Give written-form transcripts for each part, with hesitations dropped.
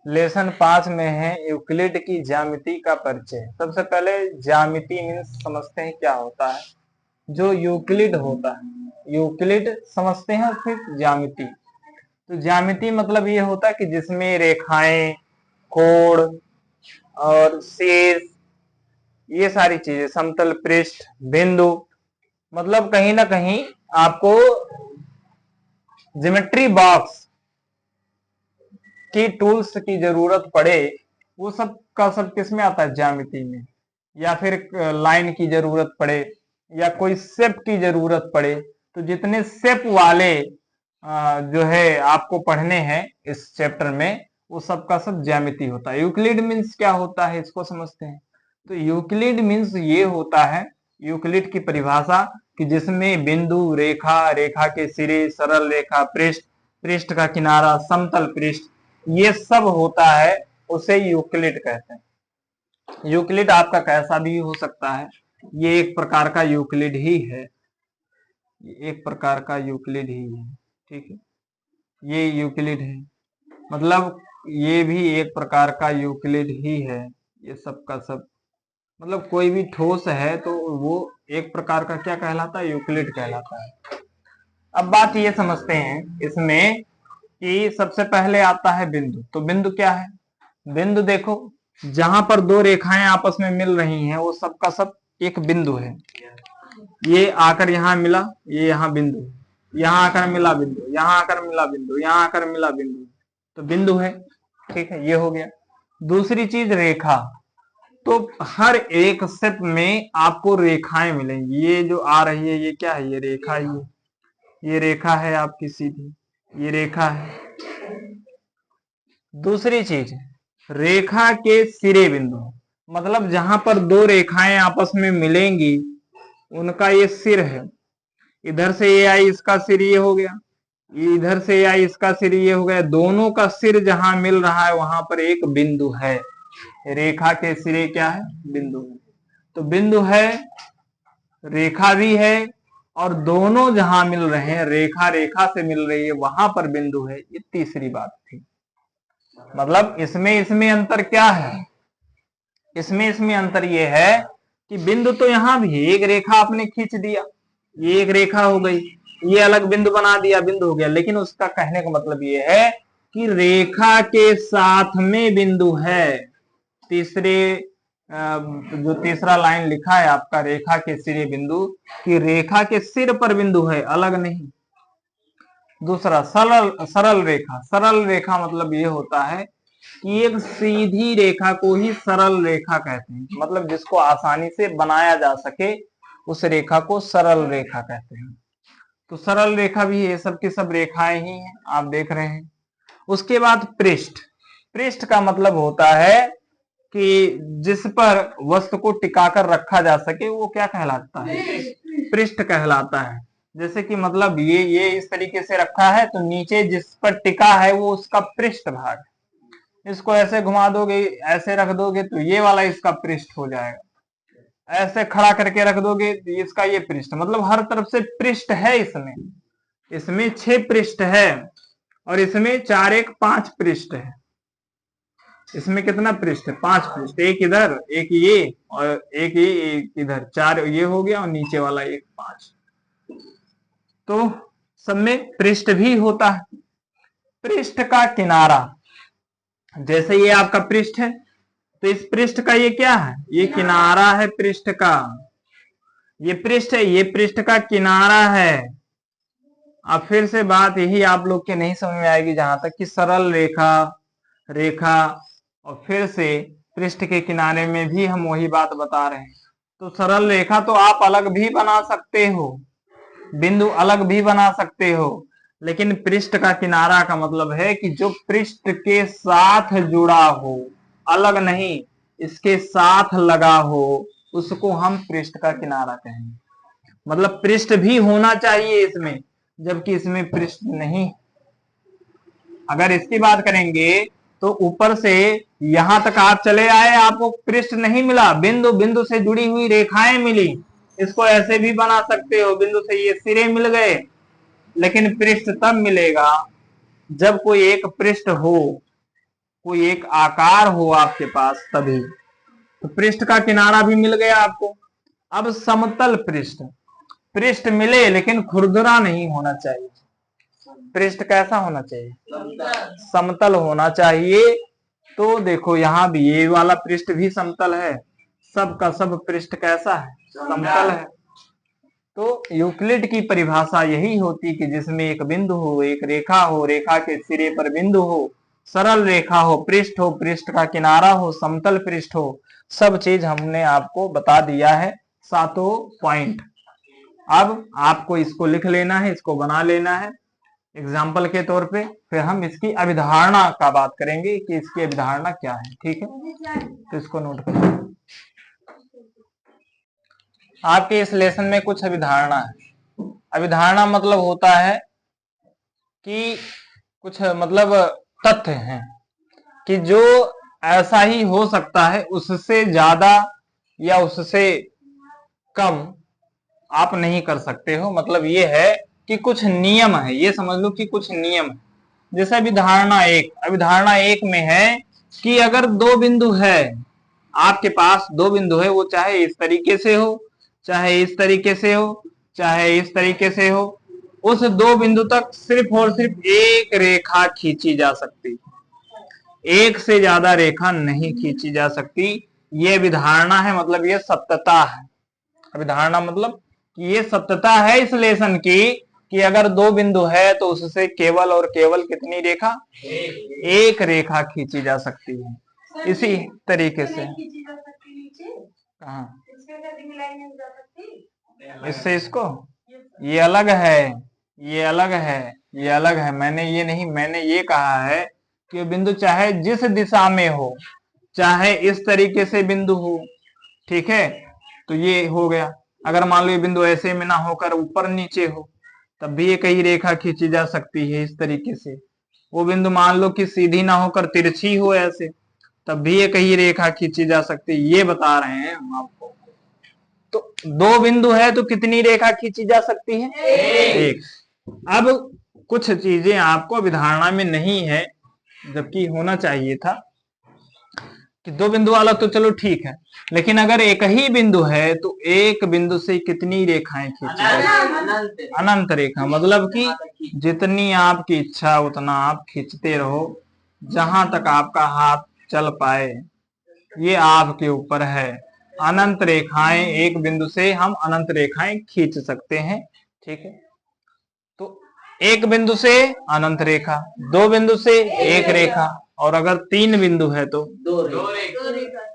Lesson 5 में है Euclid की ज्यामिति का परिचय। सबसे पहले ज्यामिति मीन्स समझते हैं क्या होता है। जो यूक्लिड होता है, यूक्लिड समझते हैं, और फिर ज्यामिति। तो ज्यामिति मतलब ये होता है कि जिसमें रेखाएं, कोण और शीर्ष, ये सारी चीजें, समतल पृष्ठ, बिंदु, मतलब कहीं ना कहीं आपको ज्योमेट्री बॉक्स की टूल्स की जरूरत पड़े, वो सब का सब किस में आता है, ज्यामिति में। या फिर लाइन की जरूरत पड़े, या कोई शेप की जरूरत पड़े, तो जितने शेप वाले जो है आपको पढ़ने हैं इस चैप्टर में, वो सब का सब ज्यामिति होता है। यूक्लिड मीन्स क्या होता है, इसको समझते हैं। तो यूक्लिड मीन्स ये होता है, यूक्लिड की परिभाषा, कि जिसमें बिंदु, रेखा, रेखा के सिरे, सरल रेखा, पृष्ठ, पृष्ठ का किनारा, समतल पृष्ठ, ये सब होता है, उसे यूक्लिड कहते हैं। यूक्लिड आपका कैसा भी हो सकता है, ये एक प्रकार का यूक्लिड ही है, ये एक प्रकार का यूक्लिड ही है, ठीक है। ये यूक्लिड है, मतलब ये भी एक प्रकार का यूक्लिड ही है। ये सब का सब मतलब कोई भी ठोस है तो वो एक प्रकार का क्या कहलाता है, यूक्लिड कहलाता है। अब बात ये समझते हैं इसमें कि सबसे पहले आता है बिंदु। तो बिंदु क्या है, बिंदु देखो, जहां पर दो रेखाएं आपस में मिल रही हैं वो सब का सब एक बिंदु है। ये आकर यहां मिला, ये यहां बिंदु, यहां आकर मिला बिंदु, यहां आकर मिला बिंदु, यहां आकर मिला बिंदु, तो बिंदु है, ठीक है, ये हो गया। दूसरी चीज रेखा, तो हर एक स्टेप में आपको रेखाएं मिलेंगी। ये जो आ रही है ये क्या है, ये रेखा ही है, ये रेखा है आपकी सीधी, ये रेखा है। दूसरी चीज, रेखा के सिरे बिंदु, मतलब जहां पर दो रेखाएं आपस में मिलेंगी उनका ये सिर है। इधर से ये आई, इसका सिर ये हो गया, इधर से ये आई, इसका सिर ये हो गया, दोनों का सिर जहां मिल रहा है वहां पर एक बिंदु है। रेखा के सिरे क्या है, बिंदु है। तो बिंदु है, रेखा भी है, और दोनों जहां मिल रहे हैं, रेखा रेखा से मिल रही है, वहां पर बिंदु है। ये तीसरी बात थी। मतलब इसमें इसमें अंतर क्या है, इसमें इसमें अंतर ये है कि बिंदु तो यहां भी है, एक रेखा आपने खींच दिया, ये एक रेखा हो गई, ये अलग बिंदु बना दिया, बिंदु हो गया। लेकिन उसका कहने का मतलब ये है कि रेखा के साथ में बिंदु है। तीसरे जो तीसरा लाइन लिखा है आपका, रेखा के सिरे बिंदु, कि रेखा के सिर पर बिंदु है, अलग नहीं। दूसरा सरल सरल रेखा, सरल रेखा मतलब ये होता है कि एक सीधी रेखा को ही सरल रेखा कहते हैं, मतलब जिसको आसानी से बनाया जा सके उस रेखा को सरल रेखा कहते हैं। तो सरल रेखा भी ये सब की सब रेखाएं ही हैं, आप देख रहे हैं। उसके बाद पृष्ठ, पृष्ठ का मतलब होता है कि जिस पर वस्तु को टिकाकर रखा जा सके वो क्या कहलाता है, पृष्ठ कहलाता है। जैसे कि मतलब ये इस तरीके से रखा है, तो नीचे जिस पर टिका है वो उसका पृष्ठ भाग है। इसको ऐसे घुमा दोगे, ऐसे रख दोगे, तो ये वाला इसका पृष्ठ हो जाएगा। ऐसे खड़ा करके रख दोगे तो इसका ये पृष्ठ, मतलब हर तरफ से पृष्ठ है इसमें। इसमें 6 पृष्ठ है, और इसमें 4 1 5 पृष्ठ है। इसमें कितना पृष्ठ है, 5 पृष्ठ, एक इधर, एक ये, और एक ये, एक इधर, 4 ये हो गया, और नीचे वाला एक 5। तो सब में पृष्ठ भी होता है। पृष्ठ का किनारा, जैसे ये आपका पृष्ठ है, तो इस पृष्ठ का ये क्या है, ये किनारा है पृष्ठ का। ये पृष्ठ है, ये पृष्ठ का किनारा है। अब फिर से बात यही आप लोग के नहीं समझ में आएगी, जहां तक कि सरल रेखा, रेखा, और फिर से पृष्ठ के किनारे में भी हम वही बात बता रहे हैं। तो सरल रेखा तो आप अलग भी बना सकते हो, बिंदु अलग भी बना सकते हो, लेकिन पृष्ठ का किनारा का मतलब है कि जो पृष्ठ के साथ जुड़ा हो, अलग नहीं, इसके साथ लगा हो, उसको हम पृष्ठ का किनारा कहेंगे। मतलब पृष्ठ भी होना चाहिए इसमें, जबकि इसमें पृष्ठ नहीं। अगर इसकी बात करेंगे तो ऊपर से यहां तक आप चले आए, आपको पृष्ठ नहीं मिला, बिंदु बिंदु से जुड़ी हुई रेखाएं मिली। इसको ऐसे भी बना सकते हो, बिंदु से ये सिरे मिल गए, लेकिन पृष्ठ तब मिलेगा जब कोई एक पृष्ठ हो, कोई एक आकार हो आपके पास तभी। तो पृष्ठ का किनारा भी मिल गया आपको। अब समतल पृष्ठ, पृष्ठ मिले लेकिन खुरदुरा नहीं होना चाहिए। पृष्ठ कैसा होना चाहिए? समतल होना चाहिए। तो देखो यहां भी ये वाला पृष्ठ भी समतल है, सब का सब पृष्ठ कैसा है? समतल है। तो यूक्लिड की परिभाषा यही होती कि जिसमें एक बिंदु हो, एक रेखा हो, रेखा के सिरे पर बिंदु हो, सरल रेखा हो, पृष्ठ का किनारा हो, समतल पृष्ठ हो, सब चीज हमने आपको बता दिया है, सातों पॉइंट। अब आपको इसको लिख लेना है, इसको बना लेना है एग्जाम्पल के तौर पे, फिर हम इसकी अभिधारणा का बात करेंगे कि इसकी अभिधारणा क्या है। ठीक है, तो इसको नोट करें। आपके इस लेसन में कुछ अभिधारणा है। अभिधारणा मतलब होता है कि कुछ मतलब तथ्य हैं कि जो ऐसा ही हो सकता है, उससे ज्यादा या उससे कम आप नहीं कर सकते हो। मतलब ये है कि कुछ नियम है, ये समझ लो कि कुछ नियम है। जैसे अभिधारणा एक में है कि अगर दो बिंदु है आपके पास, दो बिंदु है, वो चाहे इस तरीके से हो, चाहे इस तरीके से हो, चाहे इस तरीके से हो, उस दो बिंदु तक सिर्फ और सिर्फ एक रेखा खींची जा सकती, एक से ज्यादा रेखा नहीं खींची जा सकती। ये अभिधारणा है, मतलब ये सत्यता है। अभिधारणा मतलब कि ये सत्यता है इस लेसन की कि अगर दो बिंदु है तो उससे केवल और केवल कितनी रेखा? एक रेखा खींची जा सकती है। इसी तरीके से कहा इससे इसको, ये अलग है, ये अलग है, ये अलग है। मैंने ये नहीं, मैंने ये कहा है कि बिंदु चाहे जिस दिशा में हो, चाहे इस तरीके से बिंदु हो, ठीक है, तो ये हो गया। अगर मान लो ये बिंदु ऐसे में ना होकर ऊपर नीचे हो, तब भी एक ही रेखा खींची जा सकती है इस तरीके से। वो बिंदु मान लो कि सीधी ना होकर तिरछी हो ऐसे, तब भी एक ही रेखा खींची जा सकती है। ये बता रहे हैं हम आपको। तो दो बिंदु है तो कितनी रेखा खींची जा सकती है? एक। अब कुछ चीजें आपको अभिधारणा में नहीं है, जबकि होना चाहिए था कि दो बिंदु वाला तो चलो ठीक है, लेकिन अगर एक ही बिंदु है तो एक बिंदु से कितनी रेखाएं खींची जाएगी? अनंत रेखा। मतलब कि जितनी आपकी इच्छा उतना आप खींचते रहो, जहां तक आपका हाथ चल पाए, ये आपके ऊपर है। अनंत रेखाएं, एक बिंदु से हम अनंत रेखाएं खींच सकते हैं। ठीक है, तो एक बिंदु से अनंत रेखा, दो बिंदु से एक रेखा, और अगर तीन बिंदु है तो दो रेखा।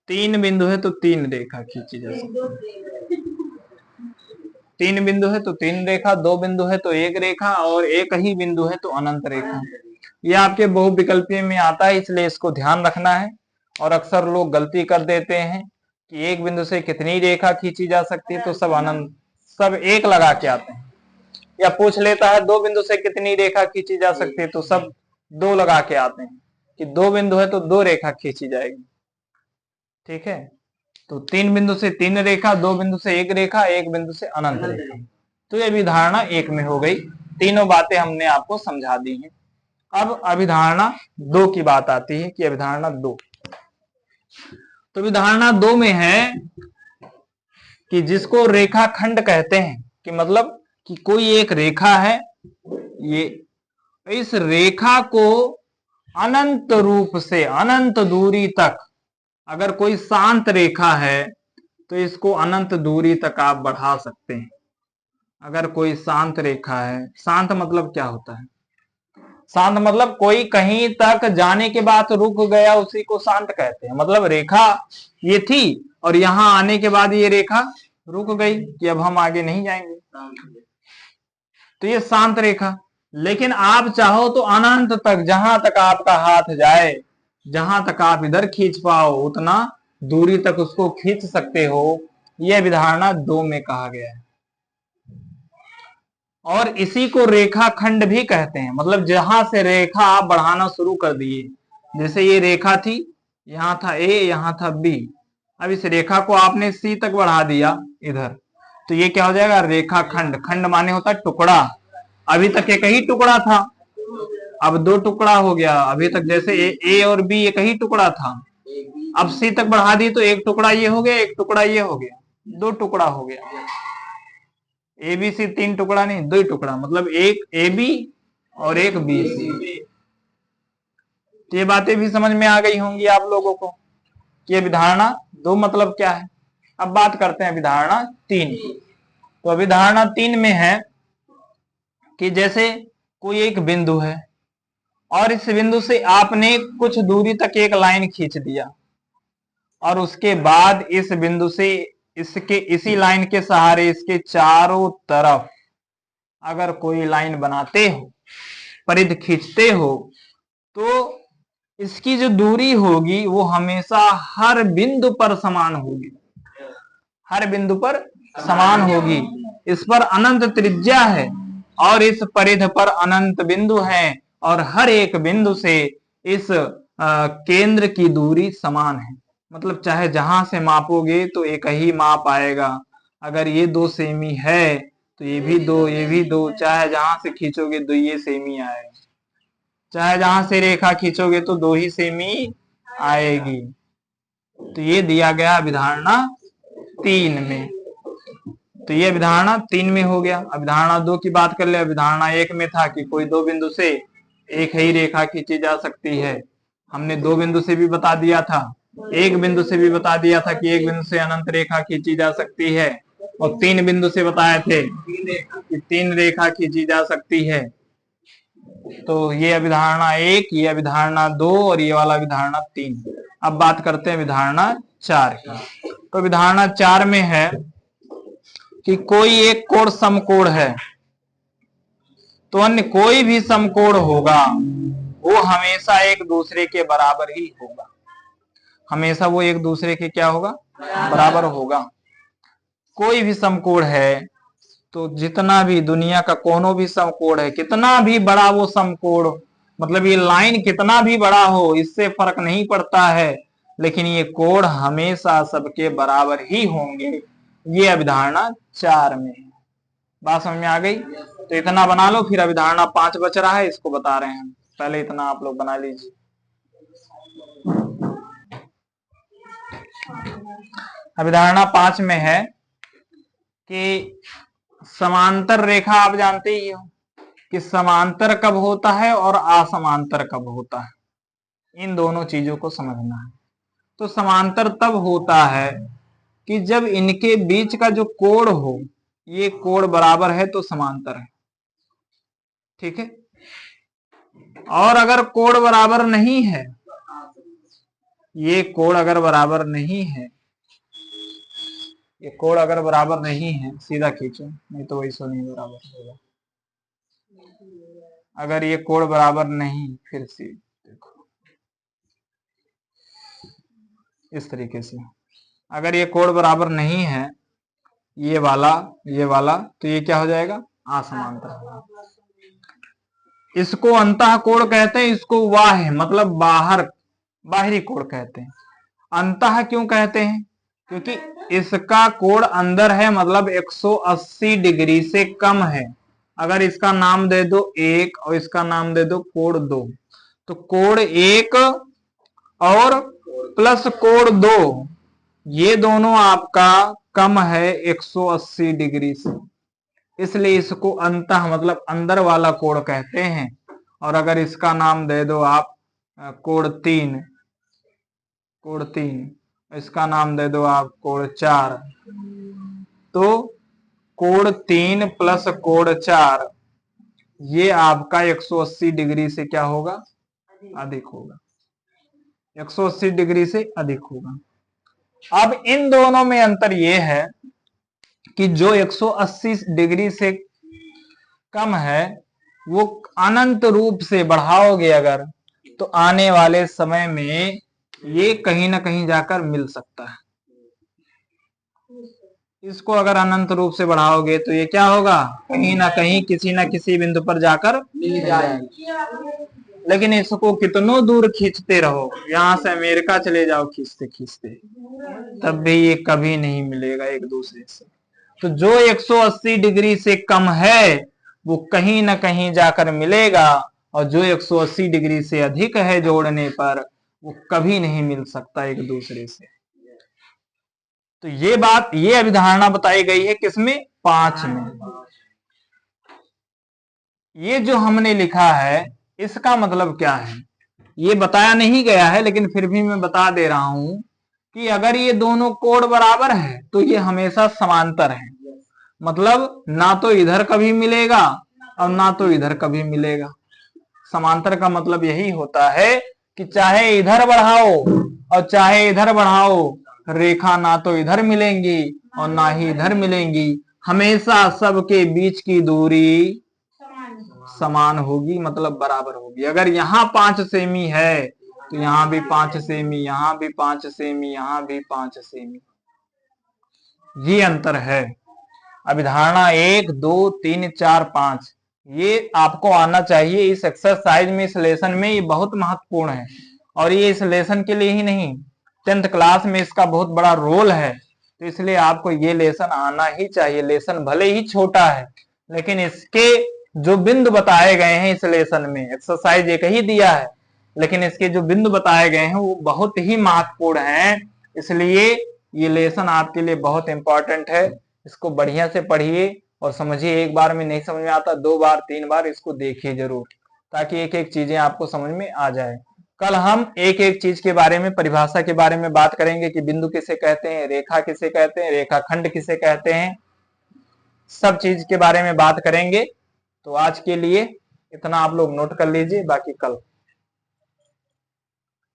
तीन बिंदु है तो तीन रेखा खींची जा सकती है। तीन बिंदु है तो तीन रेखा, दो बिंदु है तो एक रेखा, और एक ही बिंदु है तो अनंत रेखा। ये आपके बहुविकल्पीय में आता है, इसलिए इसको ध्यान रखना है। और अक्सर लोग गलती कर देते हैं कि एक बिंदु से कितनी रेखा खींची जा सकती है, तो सब अनंत, सब एक लगा के आते हैं। या पूछ लेता है दो बिंदु से कितनी रेखा खींची जा सकती है, तो सब दो लगा के आते हैं कि दो बिंदु है तो दो रेखा खींची जाएगी। ठीक है, तो तीन बिंदु से तीन रेखा, दो बिंदु से एक रेखा, एक बिंदु से अनंत रेखा। तो ये अभिधारणा एक में हो गई। तीनों बातें हमने आपको समझा दी हैं। अब अभिधारणा दो की बात आती है कि अभिधारणा दो, तो अभिधारणा दो में है कि जिसको रेखाखंड कहते हैं, कि मतलब कि कोई एक रेखा है, ये इस रेखा को अनंत रूप से अनंत दूरी तक, अगर कोई शांत रेखा है तो इसको अनंत दूरी तक आप बढ़ा सकते हैं। अगर कोई शांत रेखा है, शांत मतलब क्या होता है? शांत मतलब कोई कहीं तक जाने के बाद रुक गया, उसी को शांत कहते हैं। मतलब रेखा ये थी और यहां आने के बाद ये रेखा रुक गई कि अब हम आगे नहीं जाएंगे, तो ये शांत रेखा। लेकिन आप चाहो तो अनंत तक, जहां तक आपका हाथ जाए, जहां तक आप इधर खींच पाओ उतना दूरी तक उसको खींच सकते हो। यह अभिधारणा दो में कहा गया है। और इसी को रेखाखंड भी कहते हैं। मतलब जहां से रेखा आप बढ़ाना शुरू कर दिए, जैसे ये रेखा थी, यहां था ए, यहां था बी, अब इस रेखा को आपने सी तक बढ़ा दिया इधर, तो ये क्या हो जाएगा? रेखाखंड। खंड माने होता है टुकड़ा। अभी तक एक ही टुकड़ा था, अब दो टुकड़ा हो गया। अभी तक जैसे ए और बी एक ही टुकड़ा था, अब सी तक बढ़ा दी तो एक टुकड़ा ये हो गया, एक टुकड़ा ये हो गया, दो टुकड़ा हो गया। ए बी सी तीन टुकड़ा नहीं, दो टुकड़ा, मतलब एक ए बी और एक बी सी। ये बातें भी समझ में आ गई होंगी आप लोगों को कि अभिधारणा दो मतलब क्या है। अब बात करते हैं अभिधारणा तीन। तो अभिधारणा तीन में है कि जैसे कोई एक बिंदु है और इस बिंदु से आपने कुछ दूरी तक एक लाइन खींच दिया और उसके बाद इस बिंदु से इसके इसी लाइन के सहारे इसके चारों तरफ अगर कोई लाइन बनाते हो, परिधि खींचते हो, तो इसकी जो दूरी होगी वो हमेशा हर बिंदु पर समान होगी, हर बिंदु पर समान होगी। इस पर अनंत त्रिज्या है और इस परिधि पर अनंत बिंदु हैं और हर एक बिंदु से इस केंद्र की दूरी समान है। मतलब चाहे जहां से मापोगे तो एक ही माप आएगा। अगर ये 2 सेमी है तो ये भी 2, ये भी 2, चाहे जहां से खींचोगे तो ये सेमी आएगा, चाहे जहां से रेखा खींचोगे तो 2 ही सेमी आएगी। तो ये दिया गया अभिधारणा 3 में। तो ये अभिधारणा 3 में हो गया। अभिधारणा 2 की बात कर ले। अभिधारणा 1 में था कि कोई 2 बिंदु से एक ही रेखा खींची जा सकती है। हमने 2 बिंदु से भी बता दिया था, एक बिंदु से भी बता दिया था कि एक बिंदु से अनंत रेखा खींची जा सकती है, और 3 बिंदु से बताए थे कि 3 रेखा खींची जा सकती है। तो ये अभिधारणा 1, ये अभिधारणा 2 और ये वाला अभिधारणा 3। अब बात करते हैं अभिधारणा 4 की। तो अभिधारणा 4 में है कि कोई एक कोण समकोण है तो अन्य कोई भी समकोण होगा वो हमेशा एक दूसरे के बराबर ही होगा। हमेशा वो एक दूसरे के क्या होगा? बराबर होगा। कोई भी समकोण है तो जितना भी दुनिया का कोनो भी समकोण है, कितना भी बड़ा वो समकोण, मतलब ये लाइन कितना भी बड़ा हो, इससे फर्क नहीं पड़ता है, लेकिन ये कोण हमेशा सबके बराबर ही होंगे। ये अभिधारणा 4 में है। बात समझ में आ गई? तो इतना बना लो, फिर अभिधारणा 5 बच रहा है, इसको बता रहे हैं। पहले इतना आप लोग बना लीजिए। अभिधारणा 5 में है कि समांतर रेखा, आप जानते ही हो कि समांतर कब होता है और असमांतर कब होता है, इन दोनों चीजों को समझना है। तो समांतर तब होता है कि जब इनके बीच का जो कोण हो, ये कोण बराबर है तो समांतर है, ठीक है। और अगर कोण बराबर नहीं है, ये कोण अगर बराबर नहीं है, ये कोण अगर बराबर नहीं है, सीधा खींचो, नहीं तो वैसे नहीं बराबर होगा। अगर ये कोण बराबर नहीं, फिर से देखो इस तरीके से, अगर ये कोण बराबर नहीं है, ये वाला तो ये क्या हो जाएगा? असमांतर। इसको अंतः कोण कहते हैं, इसको वाह्य मतलब बाहरी कोण कहते हैं। अंतः क्यों कहते हैं? क्योंकि इसका कोण अंदर है, मतलब 180 डिग्री से कम है। अगर इसका नाम दे दो 1 और इसका नाम दे दो कोण 2, तो कोण 1 और प्लस कोण 2, ये दोनों आपका कम है 180 डिग्री से, इसलिए इसको अंतः मतलब अंदर वाला कोण कहते हैं। और अगर इसका नाम दे दो आप कोण 3, इसका नाम दे दो आप कोण 4, तो कोण 3 प्लस कोण 4 ये आपका 180 डिग्री से क्या होगा? अधिक होगा। 180 डिग्री से अधिक होगा। अब इन दोनों में अंतर यह है कि जो 180 डिग्री से कम है वो अनंत रूप से बढ़ाओगे अगर, तो आने वाले समय में ये कहीं ना कहीं जाकर मिल सकता है। इसको अगर अनंत रूप से बढ़ाओगे तो ये क्या होगा? कहीं ना कहीं किसी ना किसी बिंदु पर जाकर मिल जाएगी। लेकिन इसको कितनों दूर खींचते रहो, यहां से अमेरिका चले जाओ खींचते खींचते, तब भी ये कभी नहीं मिलेगा एक दूसरे से। तो जो 180 डिग्री से कम है वो कहीं ना कहीं जाकर मिलेगा, और जो 180 डिग्री से अधिक है जोड़ने पर, वो कभी नहीं मिल सकता एक दूसरे से। तो ये बात, ये अभिधारणा बताई गई है किसमें? 5 में। ये जो हमने लिखा है इसका मतलब क्या है, ये बताया नहीं गया है, लेकिन फिर भी मैं बता दे रहा हूं कि अगर ये दोनों कोण बराबर है तो ये हमेशा समांतर है। मतलब ना तो इधर कभी मिलेगा और ना तो इधर कभी मिलेगा। समांतर का मतलब यही होता है कि चाहे इधर बढ़ाओ और चाहे इधर बढ़ाओ, रेखा ना तो इधर मिलेंगी और ना ही इधर मिलेंगी, हमेशा सबके बीच की दूरी समान होगी, मतलब बराबर होगी। अगर यहाँ 5 सेमी है तो यहाँ भी 5 सेमी, यहाँ भी 5 सेमी, यहाँ भी 5 सेमी, ये अंतर है। अभिधारणा 1 2 3 4 5 ये आपको आना चाहिए इस एक्सरसाइज में, इस लेसन में, ये बहुत महत्वपूर्ण है। और ये इस लेसन के लिए ही नहीं, 10th क्लास में इसका बहुत बड़ा रोल है, तो इसलिए आपको ये लेसन आना ही चाहिए। लेसन भले ही छोटा है, लेकिन इसके जो बिंदु बताए गए हैं इस लेसन में, एक्सरसाइज एक ही दिया है, लेकिन इसके जो बिंदु बताए गए हैं वो बहुत ही महत्वपूर्ण हैं। इसलिए ये लेसन आपके लिए बहुत इंपॉर्टेंट है। इसको बढ़िया से पढ़िए और समझिए। एक बार में नहीं समझ में आता, 2 बार 3 बार इसको देखिए जरूर, ताकि एक एक चीजें आपको समझ में आ जाए। कल हम एक एक चीज के बारे में, परिभाषा के बारे में बात करेंगे कि बिंदु किसे कहते हैं, रेखा किसे कहते हैं, रेखाखंड किसे कहते हैं, सब चीज के बारे में बात करेंगे। तो आज के लिए इतना आप लोग नोट कर लीजिए, बाकी कल